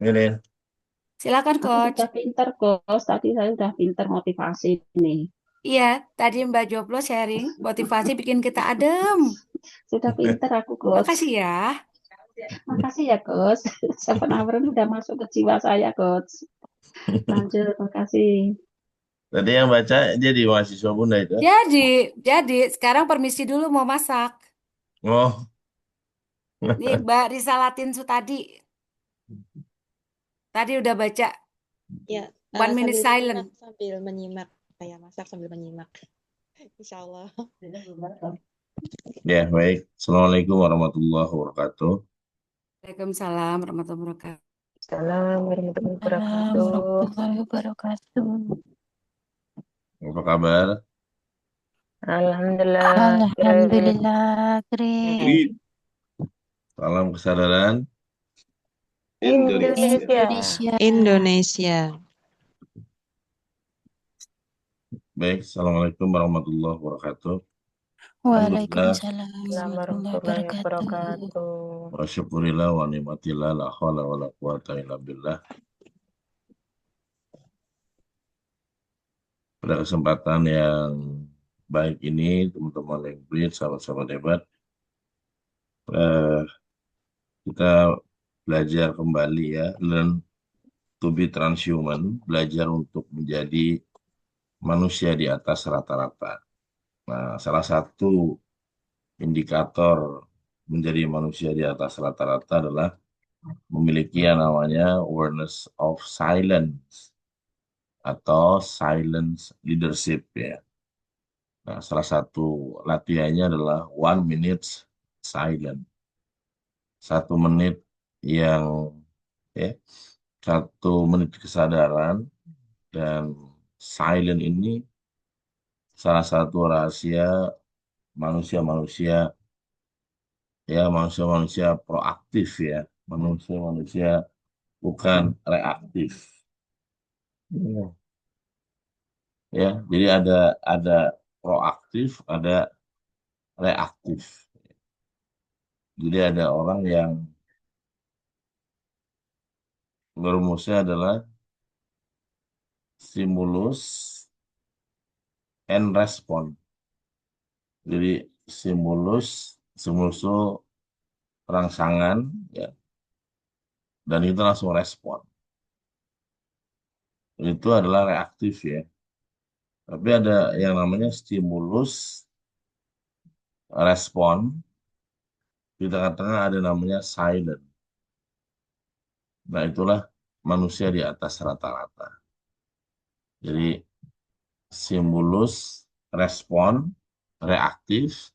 Ini, Silakan, Aku Coach. sudah pinter, Coach. Tadi saya sudah pinter motivasi nih. Iya, tadi Mbak Joplo sharing motivasi bikin kita adem. Sudah pinter aku, Coach. Makasih ya. Makasih ya, Coach. 7 Hour ini udah masuk ke jiwa saya, Coach. Lanjut, makasih. tadi yang baca jadi mahasiswa Bunda itu. Jadi, jadi sekarang permisi dulu mau masak. Oh, Nih Mbak Risalatin Sutadi. Tadi udah baca Ya, 1 minute sambil menyimak, silent. sambil menyimak. Kayak masak sambil menyimak. Insya Allah. ya baik. Assalamualaikum warahmatullahi wabarakatuh. Waalaikumsalam warahmatullahi wabarakatuh. Assalamualaikum warahmatullahi Waalaikumsalam wabarakatuh. warahmatullahi wabarakatuh. Apa kabar? Alhamdulillah, keren. Alhamdulillah, great. Great. Salam kesadaran Indonesia. Indonesia. Indonesia. Indonesia. Baik, Assalamualaikum warahmatullahi wabarakatuh. Alhamdulillah, Waalaikumsalam warahmatullahi Warahmatullahi wabarakatuh. wabarakatuh. wa syukurillah wa ni'matillah la hawla wa la quwata illa billah. Pada kesempatan yang baik ini, teman-teman yang bridge, sahabat-sahabat hebat, eh, kita belajar kembali ya, learn to be transhuman, belajar untuk menjadi manusia di atas rata-rata. Nah, salah satu indikator menjadi manusia di atas rata-rata adalah memiliki yang namanya awareness of silence atau silence leadership ya. Nah, salah satu latihannya adalah 1 minute silent. 1 menit yang ya, 1 menit kesadaran dan silent ini salah satu rahasia manusia-manusia ya manusia-manusia proaktif ya manusia-manusia bukan reaktif. Iya. Ya jadi ada proaktif ada reaktif. Jadi ada orang yang merumusnya adalah stimulus and respon. Jadi stimulus stimulus itu rangsangan ya dan itu langsung respon. Itu adalah reaktif ya. Tapi ada yang namanya stimulus respon. Di tengah-tengah ada namanya silent. Nah, itulah manusia di atas rata-rata. Jadi, stimulus, respon, reaktif,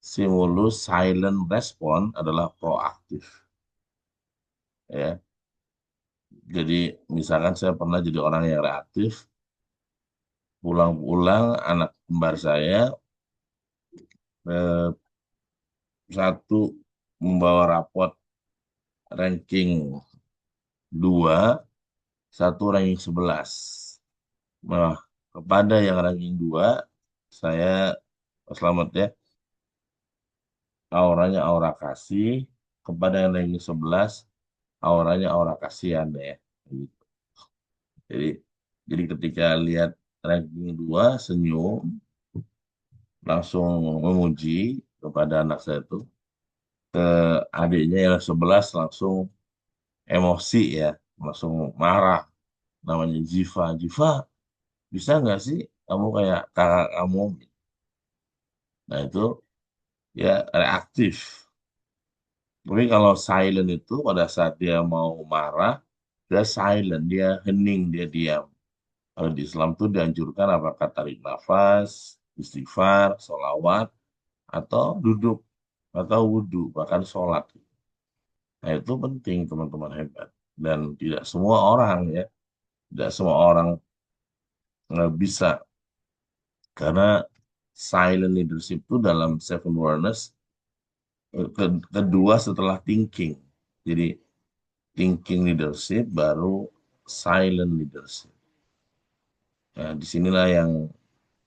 stimulus, silent, respon adalah proaktif. Ya, jadi misalkan saya pernah jadi orang yang reaktif, pulang-pulang anak kembar saya eh, satu membawa raport ranking 2, satu ranking 11. Nah, kepada yang ranking 2, saya selamat ya, auranya aura kasih. Kepada yang ranking 11, auranya aura kasihan ya. Gitu. Jadi, jadi ketika lihat ranking 2, senyum, langsung memuji kepada anak saya itu. Ke adiknya yang 11 langsung emosi ya, langsung marah. Namanya Jiva. Jiva, bisa nggak sih kamu kayak kakak kamu? Nah itu ya reaktif. Tapi kalau silent itu pada saat dia mau marah, dia silent, dia hening, dia diam. Kalau di Islam itu dianjurkan apakah tarik nafas, istighfar, sholawat, atau duduk, atau wudhu, bahkan sholat. Nah itu penting teman-teman hebat. Dan tidak semua orang ya, tidak semua orang nggak bisa. Karena silent leadership itu dalam self awareness kedua setelah thinking. Jadi thinking leadership baru silent leadership. Nah, disinilah yang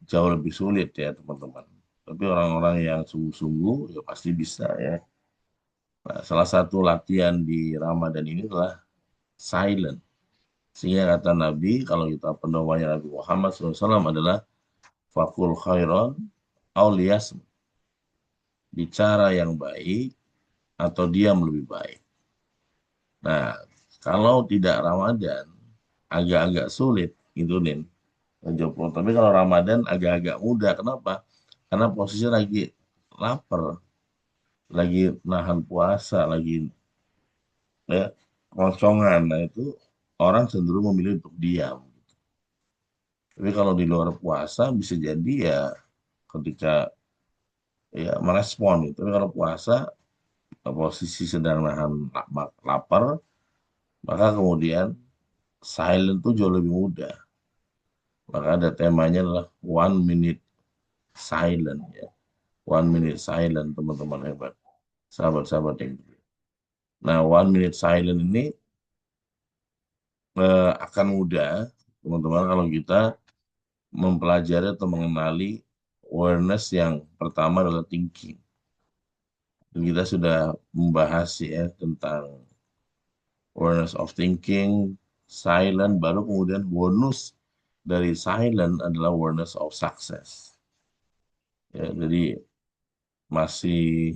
jauh lebih sulit ya teman-teman. Tapi orang-orang yang sungguh-sungguh ya pasti bisa ya. Nah, salah satu latihan di Ramadan ini adalah silent. Sehingga kata Nabi, kalau kita pedomannya Nabi Muhammad SAW adalah fakul khairon aulias, bicara yang baik atau diam lebih baik. Nah, kalau tidak Ramadan, agak-agak sulit gitu, Nin. Jopo. Tapi kalau Ramadan agak-agak mudah. Kenapa? Karena posisinya lagi lapar, lagi nahan puasa, lagi ya kosongan. Nah itu orang cenderung memilih untuk diam. Tapi kalau di luar puasa bisa jadi ya ketika ya merespon itu. Tapi kalau puasa posisi sedang nahan lapar, maka kemudian silent itu jauh lebih mudah. Maka ada temanya adalah 1 minute silent ya. 1 minute silent, teman-teman hebat. Sahabat-sahabat yang Nah, 1 minute silent ini akan mudah, teman-teman, kalau kita mempelajari atau mengenali awareness yang pertama adalah thinking. Dan kita sudah membahas ya tentang awareness of thinking, silent, baru kemudian bonus dari silent adalah awareness of success. Ya, jadi masih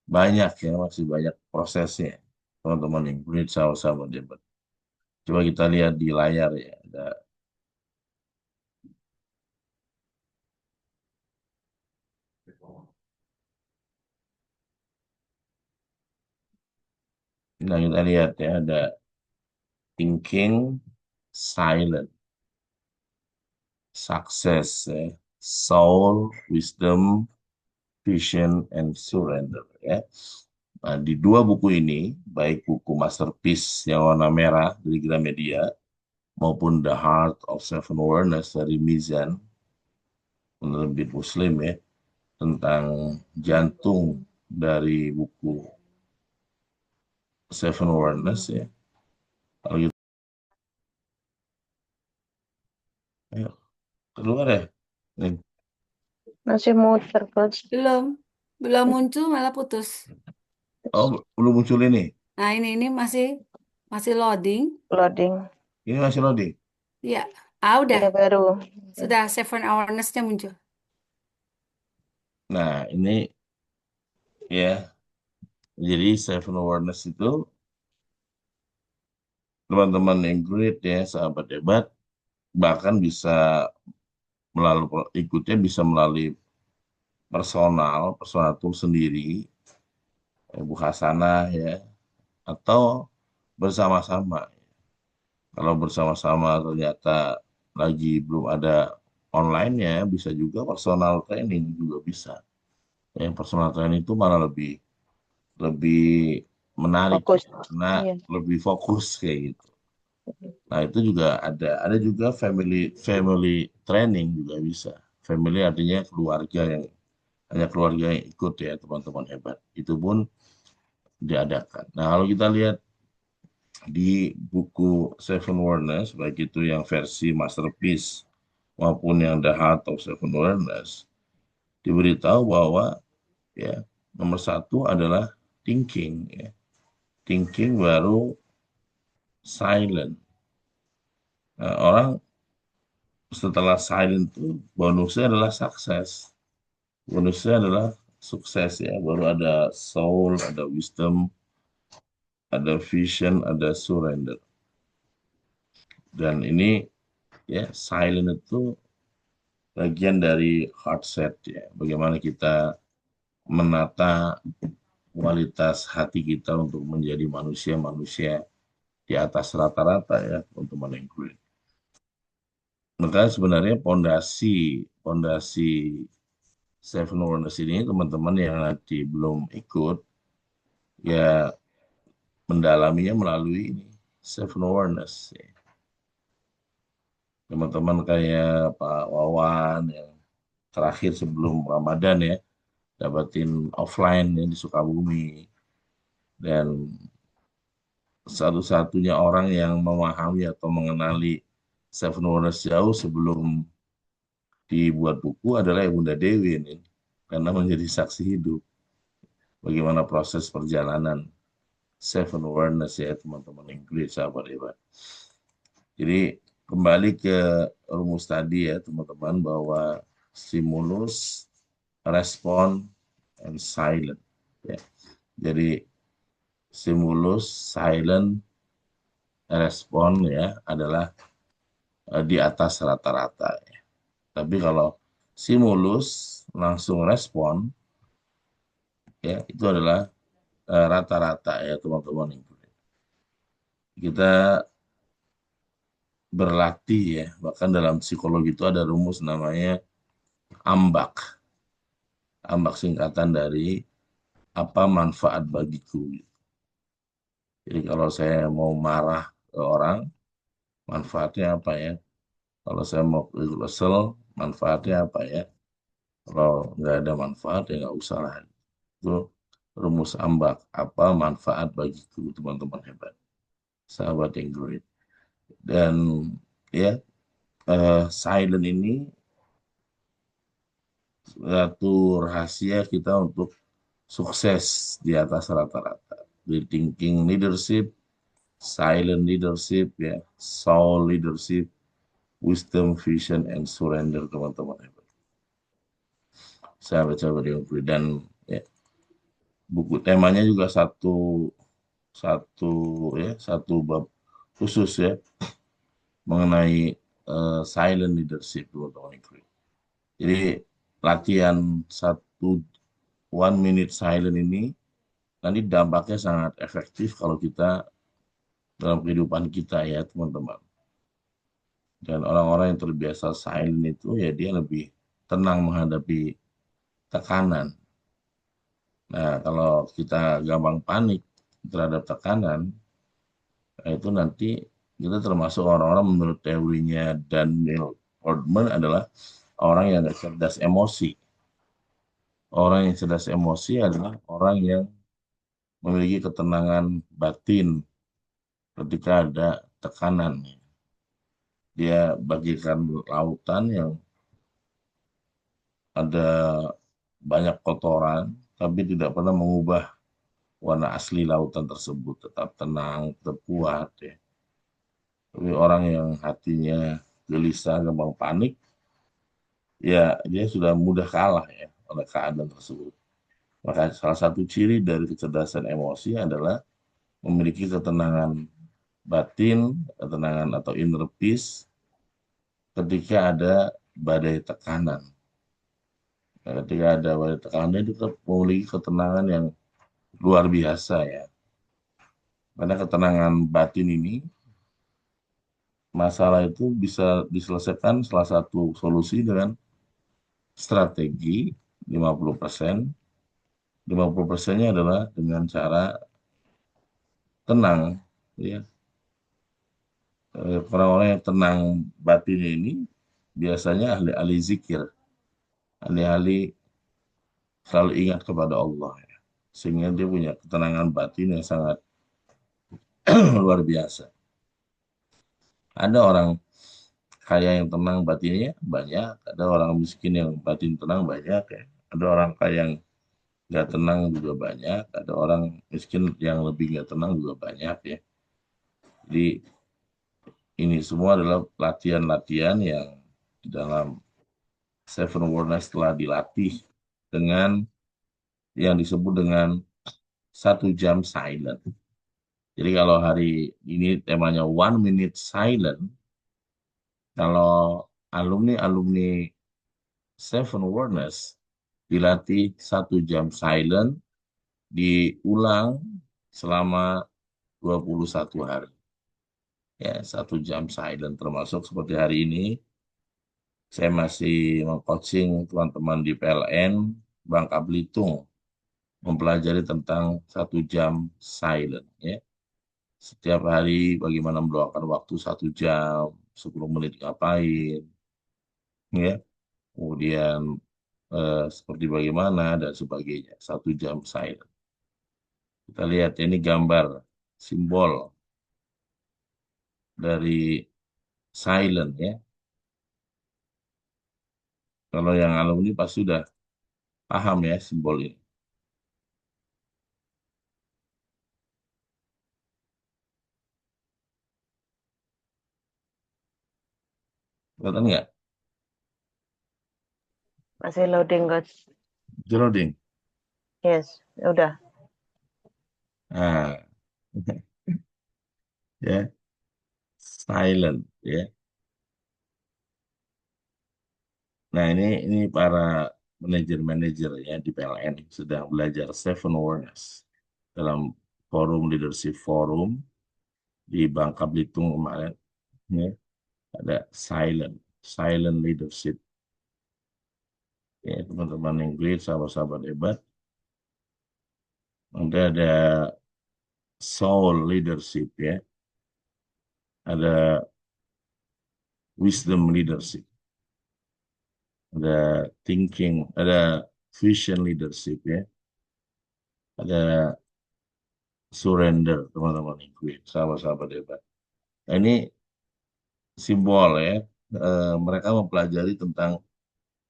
masih banyak prosesnya, teman-teman yang berit sama-sama debat. Coba kita lihat di layar ya, ada. Nah, kita lihat ya, ada thinking, silent, success, ya, soul, wisdom, vision, and surrender. Ya. Nah, di dua buku ini, baik buku Masterpiece yang warna merah dari Gramedia maupun The Heart of Seven Awareness dari Mizan, penerbit Muslim ya, tentang jantung dari buku Seven Awareness ya. Kalau gitu, ayo, keluar ya. Nih. Masih muter, Coach. Belum muncul malah putus. Oh, belum muncul ini. Nah, ini masih loading. Loading. Ini masih loading. Ya, udah. Ya baru. Sudah seven awareness-nya muncul. Nah, ini ya. Jadi Seven Awareness itu teman-teman yang great ya, sahabat hebat, bahkan bisa ikutnya bisa melalui personal tool sendiri, Bu Hasanah ya, atau bersama-sama. Kalau bersama-sama ternyata lagi belum ada online-nya, bisa juga personal training juga bisa. Yang personal training itu malah lebih lebih menarik Fokus. karena Iya. lebih fokus kayak gitu. Nah, itu juga ada juga family training juga bisa. Family artinya keluarga yang hanya keluarga yang ikut ya, teman-teman hebat. Itu pun diadakan. Nah, kalau kita lihat di buku Seven Awareness, baik itu yang versi Masterpiece maupun yang The Heart of Seven Awareness, diberitahu bahwa ya nomor satu adalah thinking ya. Thinking baru silent. Nah, orang setelah silent itu bonusnya adalah sukses. Bonusnya adalah sukses ya. Baru ada soul, ada wisdom, ada vision, ada surrender. Dan ini ya silent itu bagian dari heart set ya. Bagaimana kita menata kualitas hati kita untuk menjadi manusia-manusia di atas rata-rata ya, teman-teman yang great. Maka sebenarnya pondasi Seven Awareness ini, teman-teman yang nanti belum ikut, ya mendalaminya melalui ini, Seven Awareness. Ya. Teman-teman kayak Pak Wawan yang terakhir sebelum Ramadan ya, dapatin offline ya, di Sukabumi. Dan satu-satunya orang yang memahami atau mengenali Seven Awareness jauh sebelum dibuat buku adalah Ibunda Dewi ini. Karena menjadi saksi hidup bagaimana proses perjalanan seven awareness ya teman-teman Inggris sahabat hebat. Jadi kembali ke rumus tadi ya teman-teman bahwa stimulus, respon, and silent. Ya. Jadi stimulus, silent, respon ya adalah di atas rata-rata. Ya. Tapi kalau stimulus langsung respon ya itu adalah rata-rata ya teman-teman. Kita berlatih ya, bahkan dalam psikologi itu ada rumus namanya ambak. Ambak singkatan dari apa manfaat bagiku. Jadi kalau saya mau marah ke orang, manfaatnya apa ya? Kalau saya mau kesel, manfaatnya apa ya? Kalau nggak ada manfaat ya nggak usah lah. Itu rumus ambak. Apa manfaat bagiku, teman-teman hebat. Sahabat yang great. Dan ya, silent ini satu rahasia kita untuk sukses di atas rata-rata. Di thinking leadership, silent leadership, ya, soul leadership, wisdom, vision, and surrender, teman-teman. Sahabat-sahabat yang beri. Dan ya, buku temanya juga satu satu satu bab khusus ya mengenai silent leadership, teman-teman. Jadi latihan satu 1 minute silent ini nanti dampaknya sangat efektif kalau kita dalam kehidupan kita ya teman-teman. Dan orang-orang yang terbiasa silent itu ya dia lebih tenang menghadapi tekanan. Nah, kalau kita gampang panik terhadap tekanan, nah itu nanti kita termasuk orang-orang menurut teorinya Daniel Goleman adalah orang yang nggak cerdas emosi. Orang yang cerdas emosi adalah orang yang memiliki ketenangan batin ketika ada tekanan. Dia bagikan lautan yang ada banyak kotoran, tapi tidak pernah mengubah warna asli lautan tersebut. Tetap tenang, tetap kuat. Ya. Tapi orang yang hatinya gelisah, gampang panik, ya dia sudah mudah kalah ya oleh keadaan tersebut. Maka salah satu ciri dari kecerdasan emosi adalah memiliki ketenangan batin, ketenangan atau inner peace ketika ada badai tekanan. Nah, ketika ada badai tekanan itu memiliki ketenangan yang luar biasa ya. Karena ketenangan batin ini, masalah itu bisa diselesaikan salah satu solusi dengan strategi 50%. 50%-nya adalah dengan cara tenang. Ya. Orang-orang yang tenang batinnya ini biasanya ahli-ahli zikir. Ahli-ahli selalu ingat kepada Allah. Ya. Sehingga dia punya ketenangan batin yang sangat luar biasa. Ada orang kaya yang tenang batinnya banyak, ada orang miskin yang batin tenang banyak ya. Ada orang kaya yang nggak tenang juga banyak, ada orang miskin yang lebih nggak tenang juga banyak ya. Jadi ini semua adalah latihan-latihan yang di dalam Seven Awareness telah dilatih dengan yang disebut dengan 1 jam silent. Jadi kalau hari ini temanya 1 minute silent, kalau alumni-alumni Seven Awareness dilatih 1 jam silent, diulang selama 21 hari. Ya, 1 jam silent termasuk seperti hari ini. Saya masih mengcoaching teman-teman di PLN Bangka Belitung mempelajari tentang 1 jam silent. Ya. Setiap hari bagaimana meluangkan waktu 1 jam, 10 menit ngapain, ya. Kemudian seperti bagaimana dan sebagainya. 1 jam silent. Kita lihat ya, ini gambar simbol dari silent ya. Kalau yang alumni pasti sudah paham ya simbol ini. Kelihatan nggak? Masih loading, Coach. Loading. Yes, udah. Nah, ya, silent, ya. Nah, ini para manajer-manajer ya di PLN sedang belajar seven awareness dalam forum leadership forum di Bangka Belitung kemarin. Ya, ada silent leadership. Ya, teman-teman Inggris, sahabat-sahabat hebat. Ada soul leadership ya, ada wisdom leadership, ada thinking, ada vision leadership ya, ada surrender teman-teman Inggris, sahabat-sahabat hebat. Nah, ini simbol ya, mereka mempelajari tentang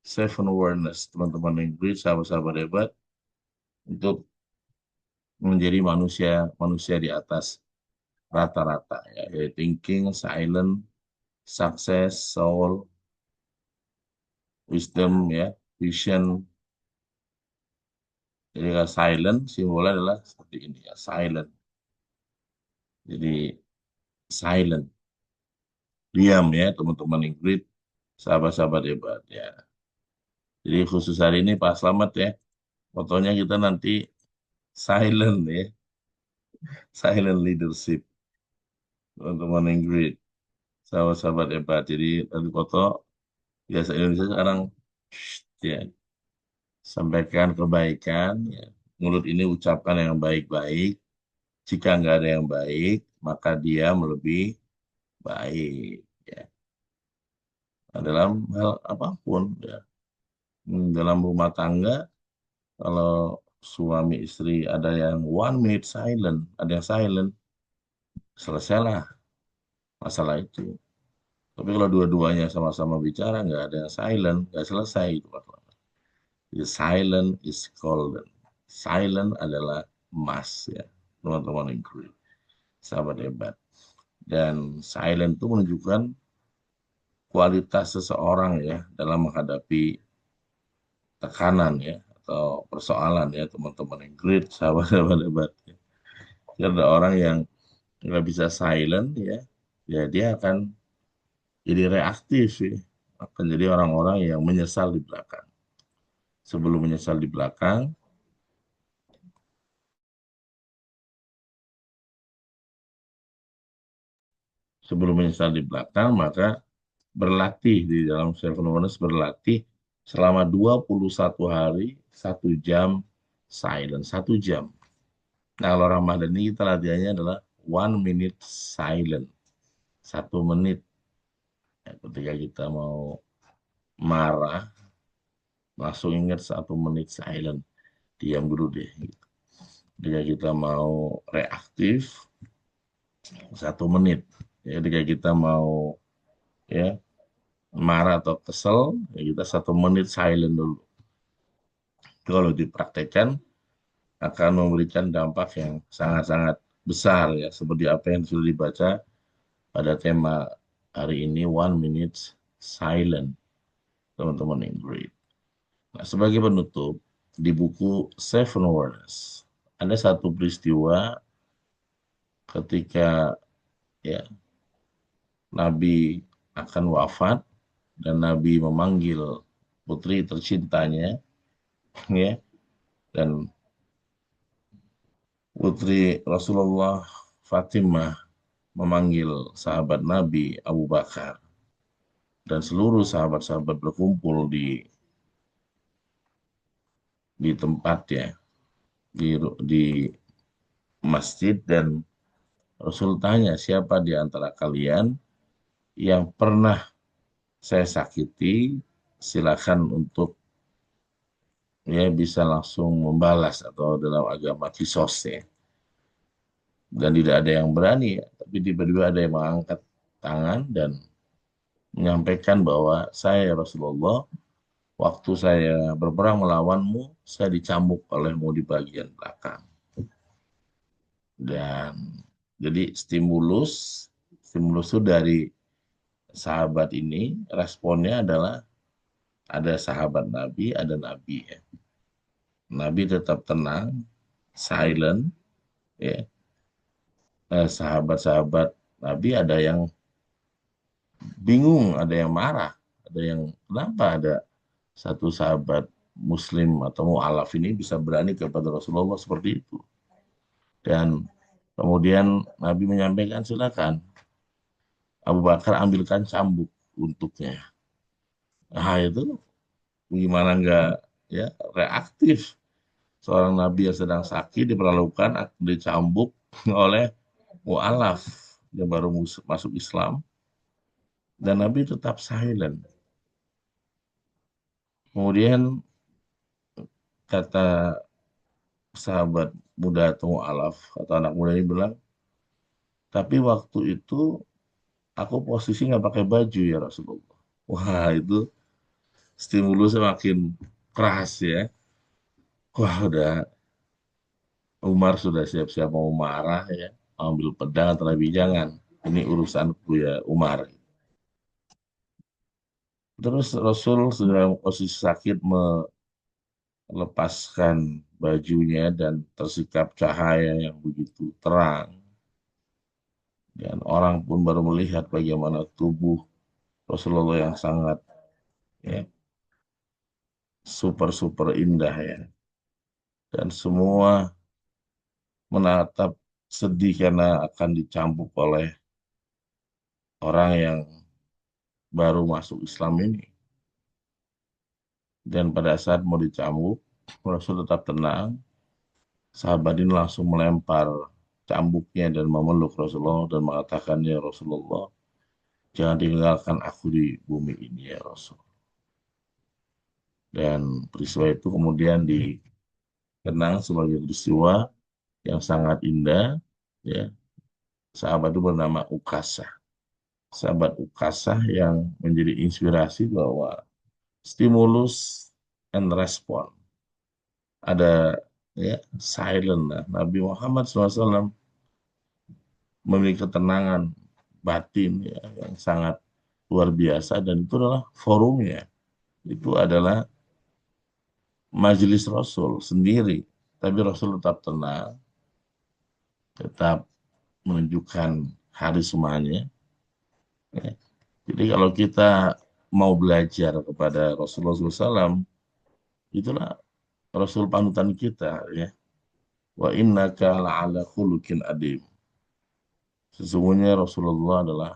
seven awareness teman-teman Inggris, sahabat-sahabat hebat untuk menjadi manusia di atas rata-rata ya, yaitu thinking, silent, success, soul, wisdom ya, vision. Jadi kalau silent simbolnya adalah seperti ini ya, silent. Jadi silent, diam ya teman-teman Inggris, sahabat-sahabat hebat ya. Jadi khusus hari ini Pak Slamet ya, fotonya kita nanti silent ya, silent leadership teman-teman Inggris, sahabat-sahabat hebat. Jadi nanti foto biasa Indonesia sekarang ya, sampaikan kebaikan ya. Mulut ini ucapkan yang baik-baik. Jika nggak ada yang baik, maka diam lebih baik ya. Nah, dalam hal apapun ya. Dalam rumah tangga, kalau suami istri ada yang 1 minute silent, ada yang silent, selesailah masalah itu. Tapi kalau dua-duanya sama-sama bicara, nggak ada yang silent, nggak selesai itu masalah. Jadi silent is golden. Silent adalah emas ya, teman-teman yang great, sahabat hebat. Dan silent itu menunjukkan kualitas seseorang ya dalam menghadapi tekanan ya atau persoalan ya teman-teman yang great, sahabat-sahabat hebat ya. Jadi ada orang yang nggak bisa silent ya, ya dia akan jadi reaktif ya, akan jadi orang-orang yang menyesal di belakang. Sebelum menyesal di belakang, maka berlatih di dalam seven awareness, berlatih selama 21 hari 1 jam silent, 1 jam. Nah, kalau Ramadan ini kita latihannya adalah 1 minute silent, 1 menit. Ya, ketika kita mau marah, langsung ingat 1 menit silent, diam dulu deh. Gitu. Ketika kita mau reaktif, 1 menit. Ya, ketika kita mau ya marah atau kesel, ya kita 1 menit silent dulu. Itu kalau dipraktekkan akan memberikan dampak yang sangat-sangat besar ya, seperti apa yang sudah dibaca pada tema hari ini, 1 minute silent, teman-teman yang great. Nah, sebagai penutup, di buku Seven Awareness, ada satu peristiwa ketika ya Nabi akan wafat dan Nabi memanggil putri tercintanya ya, dan putri Rasulullah Fatimah memanggil sahabat Nabi Abu Bakar, dan seluruh sahabat-sahabat berkumpul di tempat ya, di masjid, dan Rasul tanya, siapa di antara kalian yang pernah saya sakiti, silakan untuk ya bisa langsung membalas, atau dalam agama kisos ya. Dan tidak ada yang berani, tapi tiba-tiba ada yang mengangkat tangan dan menyampaikan bahwa saya Rasulullah, waktu saya berperang melawanmu, saya dicambuk olehmu di bagian belakang. Dan jadi stimulus itu dari sahabat ini responnya adalah ada sahabat Nabi, ada Nabi ya. Nabi tetap tenang, silent ya. Sahabat-sahabat Nabi ada yang bingung, ada yang marah, ada yang kenapa ada satu sahabat Muslim atau mu'alaf ini bisa berani kepada Rasulullah seperti itu. Dan kemudian Nabi menyampaikan silakan Abu Bakar ambilkan cambuk untuknya. Nah itu gimana nggak ya reaktif seorang Nabi yang sedang sakit diperlakukan dicambuk oleh mu'alaf yang baru masuk Islam dan Nabi tetap silent. Kemudian kata sahabat muda atau mu'alaf atau anak muda ini bilang, tapi waktu itu aku posisi nggak pakai baju ya Rasulullah. Wah itu stimulusnya makin keras ya. Wah udah Umar sudah siap-siap mau marah ya, ambil pedang atau Nabi jangan. Ini urusanku ya Umar. Terus Rasul sudah posisi sakit melepaskan bajunya dan tersikap cahaya yang begitu terang. Dan orang pun baru melihat bagaimana tubuh Rasulullah yang sangat ya, super indah ya. Dan semua menatap sedih karena akan dicambuk oleh orang yang baru masuk Islam ini. Dan pada saat mau dicambuk, Rasul tetap tenang. Sahabat ini langsung melempar cambuknya dan memeluk Rasulullah dan mengatakan, ya Rasulullah, jangan tinggalkan aku di bumi ini ya Rasul. Dan peristiwa itu kemudian dikenang sebagai peristiwa yang sangat indah. Ya, sahabat itu bernama Ukasah. Sahabat Ukasah yang menjadi inspirasi bahwa stimulus and respon. Ada ya silent. Nah, Nabi Muhammad SAW memiliki ketenangan batin ya, yang sangat luar biasa dan itu adalah forumnya. Itu adalah majelis Rasul sendiri. Tapi Rasul tetap tenang, tetap menunjukkan harismanya. Ya. Jadi kalau kita mau belajar kepada Rasulullah SAW, itulah Rasul panutan kita ya. Wa innaka la'ala khuluqin adim. Sesungguhnya Rasulullah adalah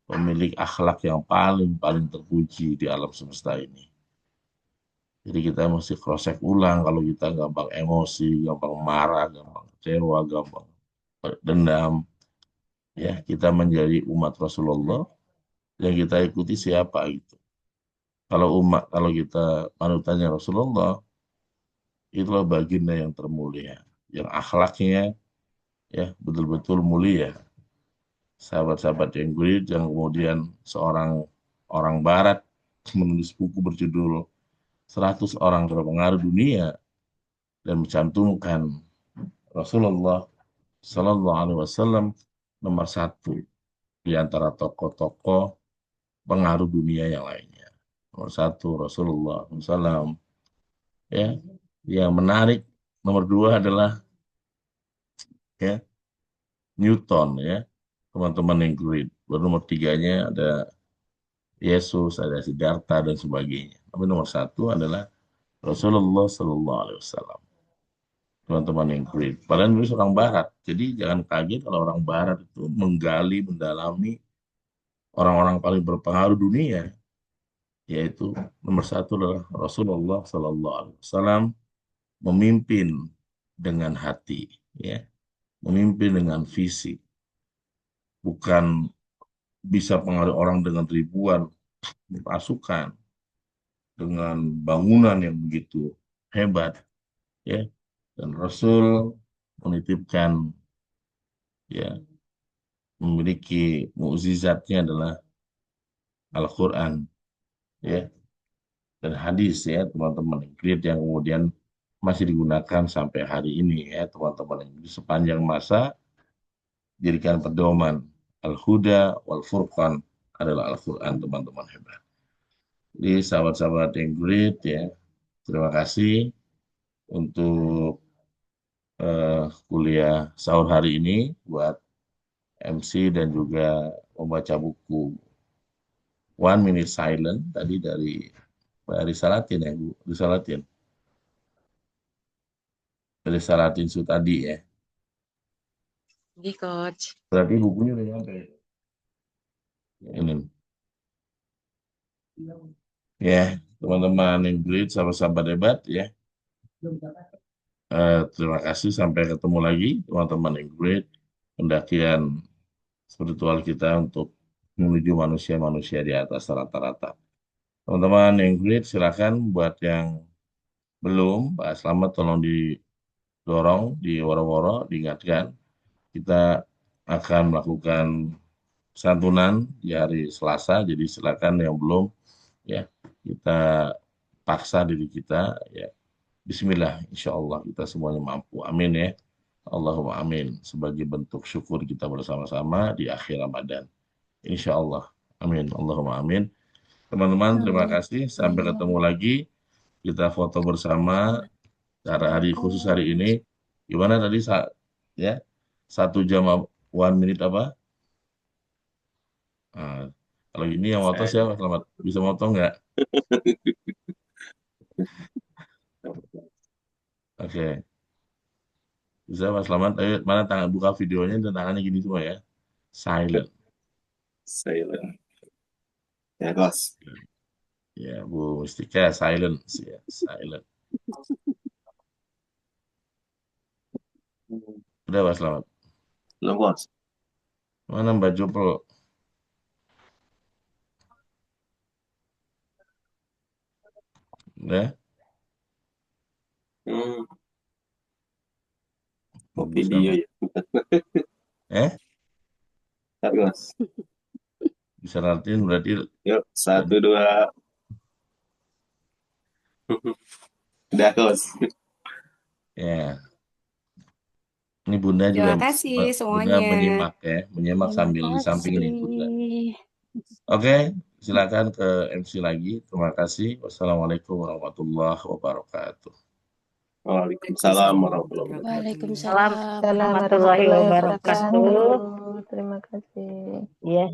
pemilik akhlak yang paling terpuji di alam semesta ini. Jadi kita mesti cross-check ulang kalau kita gampang emosi, gampang marah, gampang kecewa, gampang dendam. Ya, kita menjadi umat Rasulullah yang kita ikuti siapa gitu. Kalau kita panutannya Rasulullah, itulah baginda yang termulia, yang akhlaknya ya betul-betul mulia. Sahabat-sahabat yang great yang kemudian seorang orang Barat menulis buku berjudul 100 orang terpengaruh dunia dan mencantumkan Rasulullah Sallallahu Alaihi Wasallam nomor satu di antara tokoh-tokoh pengaruh dunia yang lainnya. Nomor satu Rasulullah SAW. Ya, yang menarik nomor dua adalah ya Newton ya teman-teman yang great. Baru nomor tiganya ada Yesus, ada Siddhartha dan sebagainya. Tapi nomor satu adalah Rasulullah Sallallahu Alaihi Wasallam. Teman-teman yang great. Padahal ini orang Barat. Jadi jangan kaget kalau orang Barat itu menggali, mendalami orang-orang paling berpengaruh dunia. Yaitu nomor satu adalah Rasulullah Sallallahu Alaihi Wasallam memimpin dengan hati, ya, memimpin dengan visi, bukan bisa pengaruh orang dengan ribuan pasukan, dengan bangunan yang begitu hebat, ya. Dan Rasul menitipkan, ya, memiliki mukjizatnya adalah Al-Quran, ya, dan hadis, ya, teman-teman. Great yang kemudian masih digunakan sampai hari ini, ya, teman-teman. Di sepanjang masa, jadikan pedoman Al-Huda wal Furqan, adalah Al-Quran, teman-teman hebat. Jadi sahabat-sahabat yang great ya, terima kasih untuk kuliah sahur hari ini buat MC dan juga membaca buku One Minute Silent tadi dari Mbak Risalatin ya, Bu Risalatin. Risalatin Sutadi ya. Oke, Coach. Berarti bukunya udah nyampe. Ini. Ya, teman-teman yang great, sahabat-sahabat hebat ya. Terima kasih, sampai ketemu lagi teman-teman yang great. Pendakian spiritual kita untuk menuju manusia-manusia di atas rata-rata. Teman-teman yang great, silakan buat yang belum, Pak Slamet tolong didorong, woro-woro, diingatkan. Kita akan melakukan santunan di hari Selasa, jadi silakan yang belum, ya kita paksa diri kita, ya Bismillah, insya Allah kita semuanya mampu. Amin ya. Allahumma amin. Sebagai bentuk syukur kita bersama-sama di akhir Ramadan. Insya Allah. Amin. Allahumma amin. Teman-teman, terima kasih. Sampai ketemu lagi. Kita foto bersama. Cara hari khusus hari ini. Gimana tadi? Ya, 1 jam 1 minute apa? Nah, kalau gini yang moto siapa? Selamat. Bisa moto nggak? Oke. Bisa Mas Selamat. Ayo, mana tangan buka videonya dan tangannya gini semua ya. Silent. Silent. Ya, Coach. Ya, Bu Mustika silent ya, silent. Udah Mas Selamat. Belum, Coach. Mana Mbak Jupro? Udah? Oh, Bagus video amat. ya. Ntar, Coach. Bisa latihan berarti. Yuk, 1, 2. Udah, Coach. Ya. Ini Bunda Terima juga kasih Bunda semuanya. menyimak ya, menyimak Terima sambil di samping ini Bunda. kasih. Oke, silakan ke MC lagi. Terima kasih. Wassalamualaikum warahmatullahi wabarakatuh. Waalaikumsalam warahmatullahi wabarakatuh. Salam Waalaikumsalam warahmatullahi warahmatullahi wabarakatuh. wabarakatuh. Terima kasih. Ya,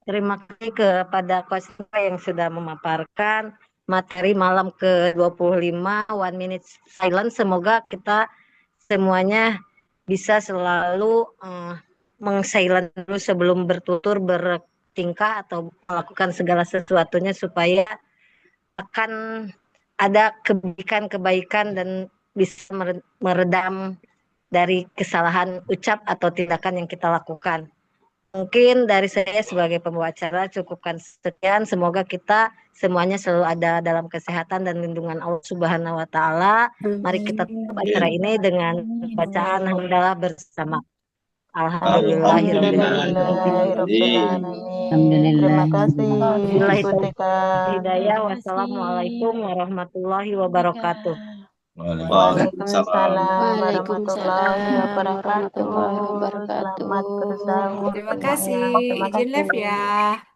terima kasih kepada Coach Nova yang sudah memaparkan materi malam ke-25 One Minute Silence. Semoga kita semuanya bisa selalu meng-silent dulu sebelum bertutur, bertingkah atau melakukan segala sesuatunya supaya akan ada kebaikan-kebaikan dan bisa meredam dari kesalahan ucap atau tindakan yang kita lakukan. Mungkin dari saya sebagai pembawa acara cukupkan sekian. Semoga kita semuanya selalu ada dalam kesehatan dan lindungan Allah Subhanahu wa Ta'ala. Mari kita tutup acara ini dengan bacaan hamdalah bersama. Alhamdulillahirrahmanirrahim. Alhamdulillah. Terima kasih Alhamdulillah. Butika. Terima Hidayah. kasih. Wassalamualaikum warahmatullahi wabarakatuh. Waalaikumsalam. Waalaikumsalam. Waalaikumsalam warahmatullahi Waalaikumsalam warahmatullahi wabarakatuh. Selamat wabarakatuh. bersahur Terima semuanya. kasih. Terima Izin live kasih. ya.